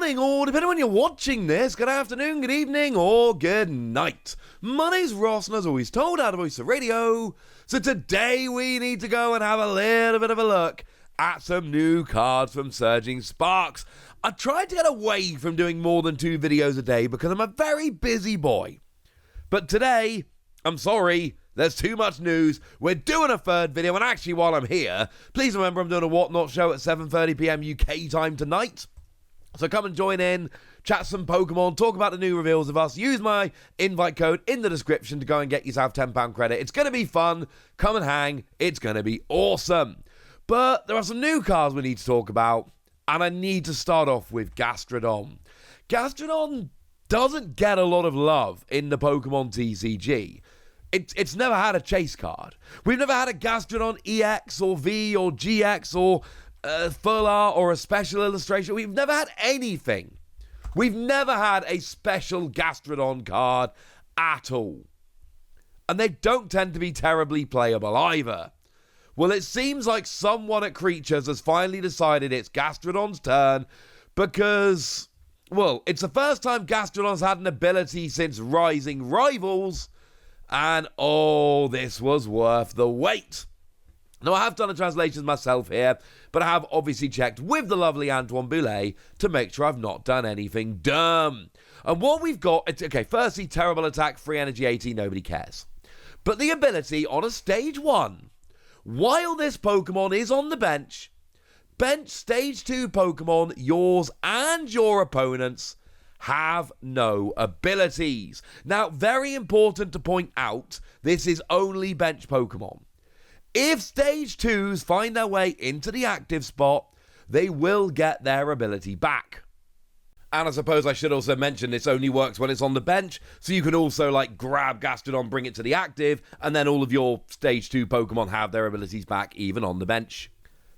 morning, or depending on when you're watching this, good afternoon, good evening, or good night. My name's Ross, and as always told, out of Voice of Radio. So today we need to go and have a little bit of a look at some new cards from Surging Sparks. I tried to get away from doing more than 2 videos a day because I'm a very busy boy. But today, I'm sorry, there's too much news. We're doing a 3rd video, and actually while I'm here, please remember I'm doing a Whatnot show at 7:30 PM UK time tonight. So come and join in, chat some Pokemon, talk about the new reveals of us, use my invite code in the description to go and get yourself £10 credit. It's going to be fun. Come and hang. It's going to be awesome. But there are some new cards we need to talk about, and I need to start off with Gastrodon. Gastrodon doesn't get a lot of love in the Pokemon TCG. It's never had a chase card. We've never had a Gastrodon EX or V or GX or full art or a special illustration. We've never had anything. We've never had a special Gastrodon card at all. And they don't tend to be terribly playable either. Well, it seems like someone at Creatures has finally decided it's Gastrodon's turn because, well, it's the first time Gastrodon's had an ability since Rising Rivals, and oh, this was worth the wait. Now, I have done the translations myself here, but I have obviously checked with the lovely Antoine Boulet to make sure I've not done anything dumb. And what we've got, okay, firstly, terrible attack, free energy 80, nobody cares. But the ability on a stage 1, while this Pokemon is on the bench stage 2 Pokemon, yours and your opponent's, have no abilities. Now, very important to point out, this is only bench Pokemon. If stage 2s find their way into the active spot, they will get their ability back. And I suppose I should also mention this only works when it's on the bench, so you can also like grab Gastrodon, bring it to the active, and then all of your stage 2 Pokemon have their abilities back even on the bench.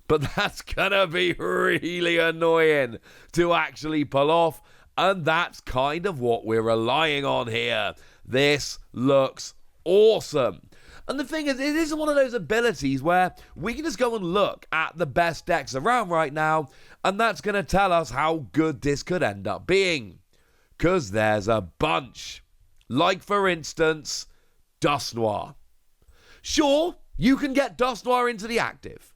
But that's gonna be really annoying to actually pull off, and that's kind of what we're relying on here. This looks awesome. And the thing is, it isn't one of those abilities where we can just go and look at the best decks around right now, and that's going to tell us how good this could end up being. Because there's a bunch. Like, for instance, Dusknoir. Sure, you can get Dusknoir into the active,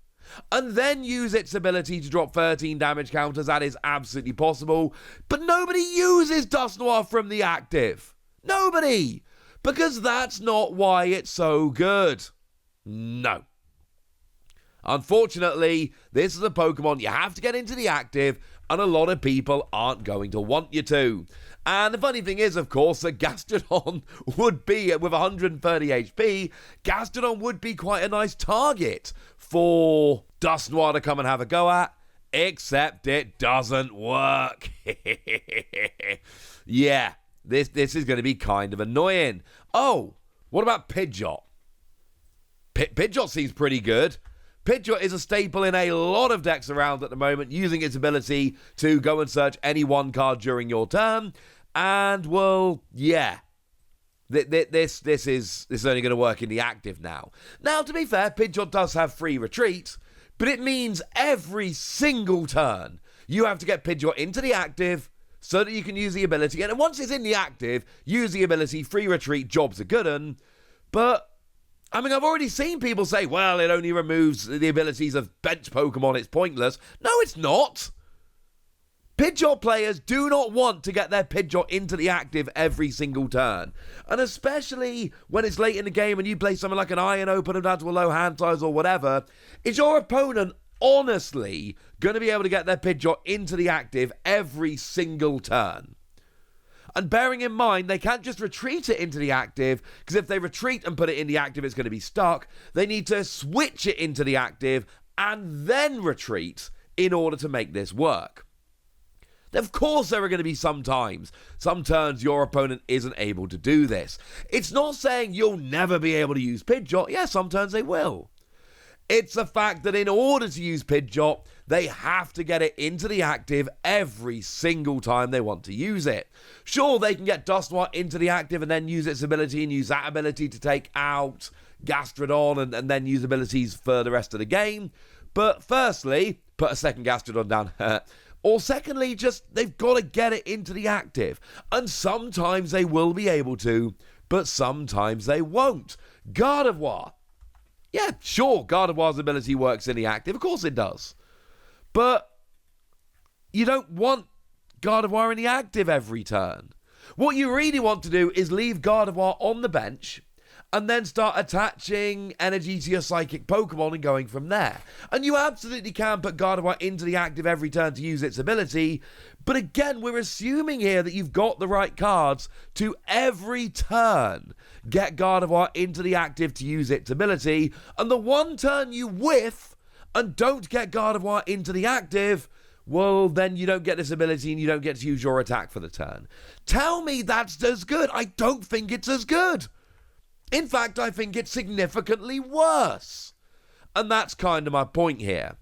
and then use its ability to drop 13 damage counters. That is absolutely possible. But nobody uses Dusknoir from the active. Nobody! Because that's not why it's so good. No. Unfortunately, this is a Pokemon you have to get into the active, and a lot of people aren't going to want you to. And the funny thing is, of course, that Gastrodon would be, with 130 HP, Gastrodon would be quite a nice target for Dusknoir to come and have a go at, except it doesn't work. Yeah. This is going to be kind of annoying. Oh, what about Pidgeot? Pidgeot seems pretty good. Pidgeot is a staple in a lot of decks around at the moment, using its ability to go and search any one card during your turn. And, well, yeah. This is only going to work in the active now. Now, to be fair, Pidgeot does have free retreat, but it means every single turn you have to get Pidgeot into the active so that you can use the ability. And once it's in the active, use the ability, free retreat, job's a good one. But, I mean, I've already seen people say, well, it only removes the abilities of bench Pokemon, it's pointless. No, it's not. Pidgeot players do not want to get their Pidgeot into the active every single turn. And especially when it's late in the game and you play something like an Iron Opener down to a low hand size or whatever, is your opponent honestly going to be able to get their Pidgeot into the active every single turn? And bearing in mind, they can't just retreat it into the active, because if they retreat and put it in the active, it's going to be stuck. They need to switch it into the active and then retreat in order to make this work. Of course, there are going to be some turns your opponent isn't able to do this. It's not saying you'll never be able to use Pidgeot. Yeah, some turns they will. It's the fact that in order to use Pidgeot, they have to get it into the active every single time they want to use it. Sure, they can get Dusknoir into the active and then use its ability and use that ability to take out Gastrodon and then use abilities for the rest of the game. But firstly, put a second Gastrodon down. Or secondly, just they've got to get it into the active. And sometimes they will be able to, but sometimes they won't. Gardevoir. Yeah, sure, Gardevoir's ability works in the active. Of course it does. But you don't want Gardevoir in the active every turn. What you really want to do is leave Gardevoir on the bench and then start attaching energy to your psychic Pokemon and going from there. And you absolutely can put Gardevoir into the active every turn to use its ability, but again, we're assuming here that you've got the right cards to every turn get Gardevoir into the active to use its ability, and the one turn you whiff and don't get Gardevoir into the active, well, then you don't get this ability and you don't get to use your attack for the turn. Tell me that's as good. I don't think it's as good. In fact, I think it's significantly worse. And that's kind of my point here.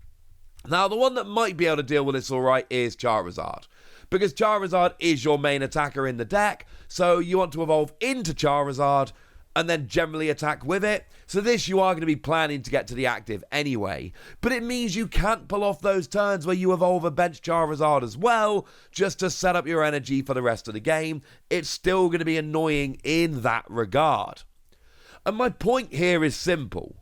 Now, the one that might be able to deal with this all right is Charizard. Because Charizard is your main attacker in the deck, so you want to evolve into Charizard and then generally attack with it. So this you are going to be planning to get to the active anyway. But it means you can't pull off those turns where you evolve a bench Charizard as well, just to set up your energy for the rest of the game. It's still going to be annoying in that regard. And my point here is simple.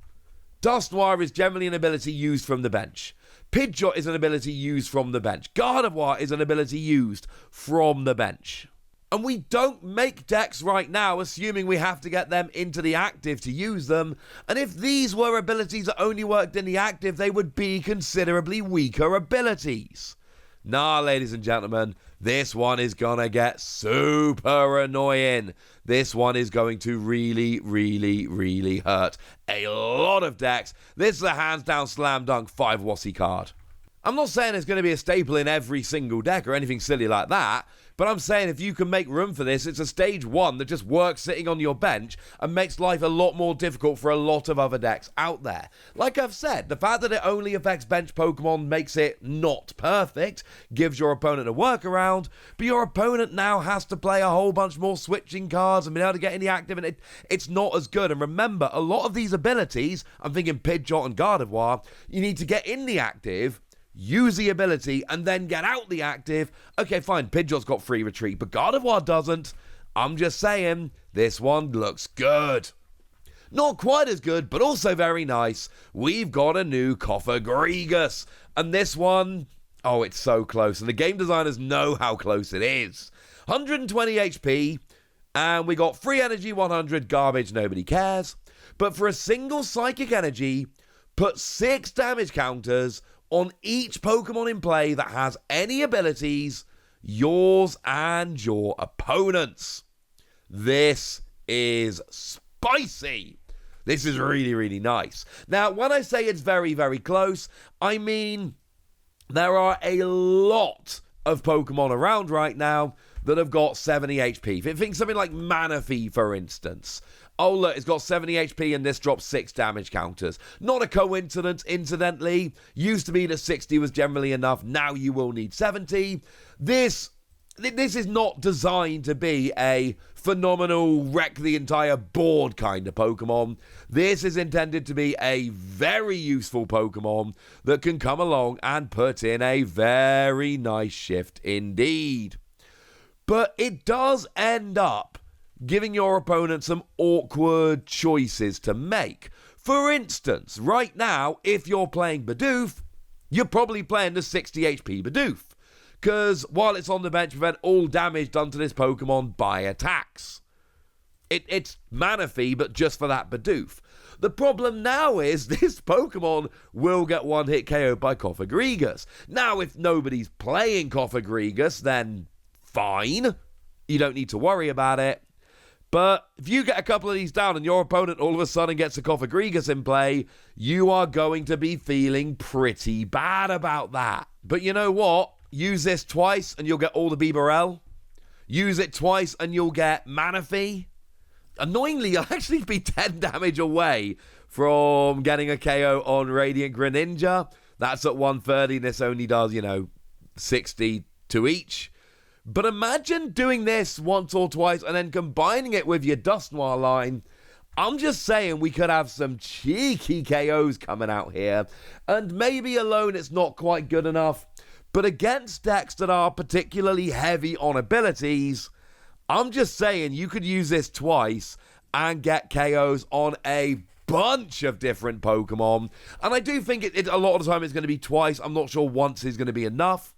Dusknoir is generally an ability used from the bench. Pidgeot is an ability used from the bench. Gardevoir is an ability used from the bench. And we don't make decks right now assuming we have to get them into the active to use them. And if these were abilities that only worked in the active, they would be considerably weaker abilities. Nah, ladies and gentlemen, this one is gonna get super annoying. This one is going to really, really, really hurt a lot of decks. This is a hands-down slam dunk 5 Wassy card. I'm not saying it's going to be a staple in every single deck or anything silly like that, but I'm saying if you can make room for this, it's a stage 1 that just works sitting on your bench and makes life a lot more difficult for a lot of other decks out there. Like I've said, the fact that it only affects bench Pokemon makes it not perfect, gives your opponent a workaround, but your opponent now has to play a whole bunch more switching cards and be able to get in the active, and it's not as good. And remember, a lot of these abilities, I'm thinking Pidgeot and Gardevoir, you need to get in the active, use the ability, and then get out the active. Okay, fine, Pidgeot's got free retreat, but Gardevoir doesn't. I'm just saying, this one looks good. Not quite as good, but also very nice. We've got a new Cofagrigus. And this one, oh, it's so close. And the game designers know how close it is. 120 HP, and we got free energy 100, garbage, nobody cares. But for a single psychic energy, put 6 damage counters on each Pokemon in play that has any abilities, yours and your opponent's. This is spicy. This is really, really nice. Now, when I say it's very, very close, I mean there are a lot of Pokemon around right now that have got 70 HP. Think something like Manaphy, for instance. Oh, look, it's got 70 HP and this drops 6 damage counters. Not a coincidence, incidentally. Used to be that 60 was generally enough. Now you will need 70. This is not designed to be a phenomenal, wreck the entire board kind of Pokemon. This is intended to be a very useful Pokemon that can come along and put in a very nice shift indeed. But it does end up giving your opponent some awkward choices to make. For instance, right now, if you're playing Bidoof, you're probably playing the 60 HP Bidoof, because while it's on the bench, prevent all damage done to this Pokemon by attacks. It's Manaphy, but just for that Bidoof. The problem now is this Pokemon will get one-hit KO'd by Cofagrigus. Now, if nobody's playing Cofagrigus, then fine. You don't need to worry about it. But if you get a couple of these down and your opponent all of a sudden gets a Cofagrigus in play, you are going to be feeling pretty bad about that. But you know what? Use this twice and you'll get all the Bibarel. Use it twice and you'll get Manaphy. Annoyingly, you'll actually be 10 damage away from getting a KO on Radiant Greninja. That's at 130. This only does, 60 to each. But imagine doing this once or twice and then combining it with your Dusknoir line. I'm just saying we could have some cheeky KOs coming out here. And maybe alone it's not quite good enough. But against decks that are particularly heavy on abilities, I'm just saying you could use this twice and get KOs on a bunch of different Pokemon. And I do think it a lot of the time it's going to be twice. I'm not sure once is going to be enough.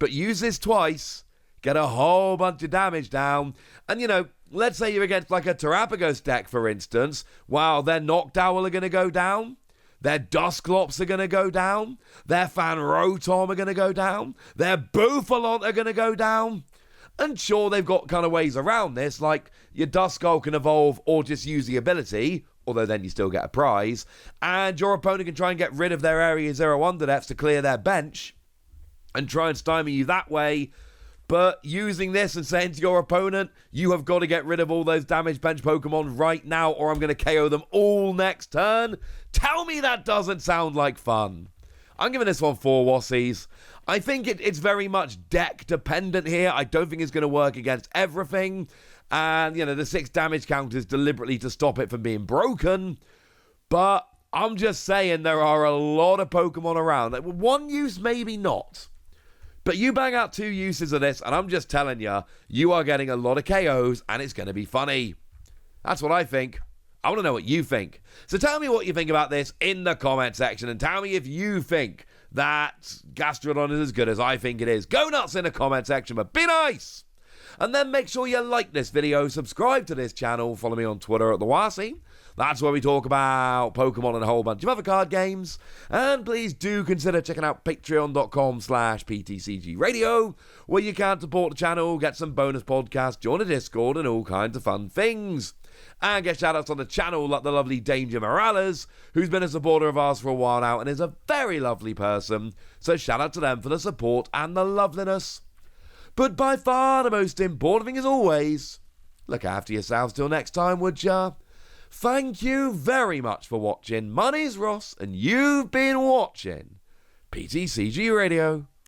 But use this twice, get a whole bunch of damage down. And, you know, let's say you're against like a Terapagos deck, for instance. Wow, their Noctowl are going to go down. Their Dusclops are going to go down. Their Fanrotom are going to go down. Their Bouffalont are going to go down. And sure, they've got kind of ways around this, like your Duskull can evolve or just use the ability, although then you still get a prize, and your opponent can try and get rid of their Area 0 Underdepths to clear their bench and try and stymie you that way. But using this and saying to your opponent, you have got to get rid of all those damaged bench Pokemon right now or I'm going to KO them all next turn. Tell me that doesn't sound like fun. I'm giving this one 4 Wassies. I think it's very much deck dependent here. I don't think it's going to work against everything. And, you know, the 6 damage count is deliberately to stop it from being broken. But I'm just saying there are a lot of Pokemon around. One use, maybe not. But you bang out 2 uses of this, and I'm just telling you, you are getting a lot of KOs, and it's going to be funny. That's what I think. I want to know what you think. So tell me what you think about this in the comment section, and tell me if you think that Gastrodon is as good as I think it is. Go nuts in the comment section, but be nice! And then make sure you like this video, subscribe to this channel, follow me on Twitter at The Wassy. That's where we talk about Pokemon and a whole bunch of other card games. And please do consider checking out patreon.com/PTCG Radio, where you can support the channel, get some bonus podcasts, join a Discord, and all kinds of fun things. And get shoutouts on the channel like the lovely Danger Morales, who's been a supporter of ours for a while now and is a very lovely person. So shout out to them for the support and the loveliness. But by far the most important thing is always, look after yourselves till next time, would ya? Thank you very much for watching. My name's Ross, and you've been watching PTCG Radio.